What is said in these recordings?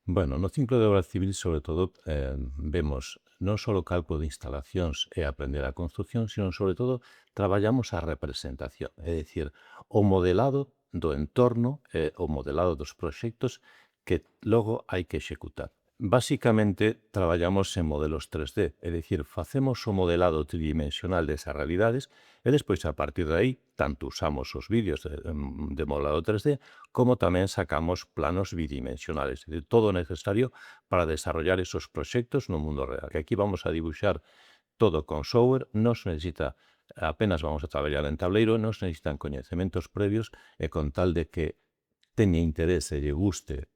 Bueno, no ciclo de obra civil, sobre todo, vemos non só o cálculo de instalacións e aprender a construción, sino, sobre todo, traballamos a representación, é dicir, o modelado do entorno e o modelado dos proxectos que logo hai que executar. Basicamente, traballamos en modelos 3D, é dicir, facemos o modelado tridimensional desas realidades e despois, a partir de aí, tanto usamos os vídeos de modelado 3D como tamén sacamos planos bidimensionales, de todo o necesario para desarrollar esos proxectos no mundo real. Que aquí vamos a dibuixar todo con software, non se necesita, apenas vamos a traballar en tableiro, non se necesitan coñecementos previos e con tal de que teña interese e lle guste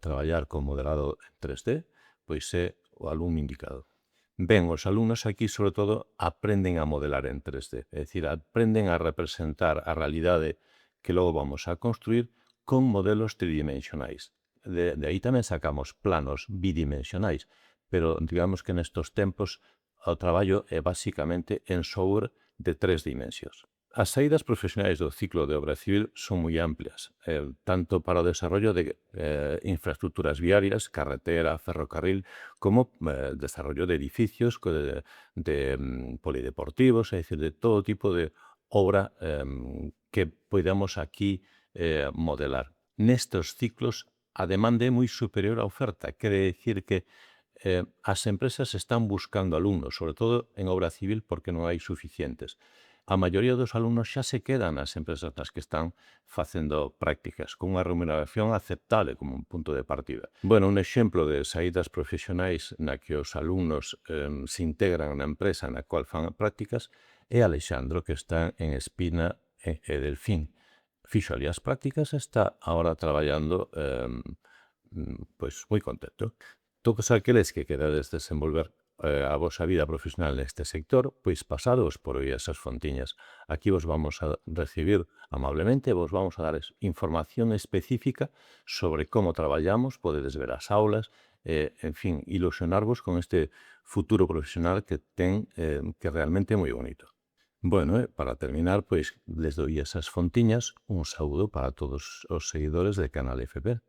traballar con modelado en 3D, pois é o alumno indicado. Ben, os alumnos aquí, sobre todo, aprenden a modelar en 3D, é dicir, aprenden a representar a realidade que logo vamos a construir con modelos tridimensionais. De aí tamén sacamos planos bidimensionais, pero digamos que nestos tempos o traballo é basicamente en software de 3 dimensións. As saídas profesionais do ciclo de obra civil son moi amplias, tanto para o desarrollo de infraestructuras viarias, carretera, ferrocarril, como desarrollo de edificios, polideportivos, é dicir, de todo tipo de obra que podamos aquí modelar. Nestes ciclos, a demanda é moi superior á oferta, quere dicir que as empresas están buscando alumnos, sobre todo en obra civil, porque non hai suficientes. A maioría dos alumnos xa se quedan nas empresas nas que están facendo prácticas, con unha remuneración aceptable como un punto de partida. Bueno, un exemplo de saídas profesionais na que os alumnos se integran na empresa na cual fan prácticas é Alexandro, que está en Espina e Delfín. Fixo ali as prácticas e está agora traballando pois moi contento. Todos aqueles que querades desenvolver a vosa vida profesional neste sector, pois pasados por aí esas fontiñas. Aquí vos vamos a recibir amablemente, vos vamos a dar información específica sobre como traballamos, podedes ver as aulas, en fin, ilusionarvos con este futuro profesional que ten que realmente é moi bonito. Bueno, para terminar, pois, les doi esas fontiñas, un saúdo para todos os seguidores de Canal FP.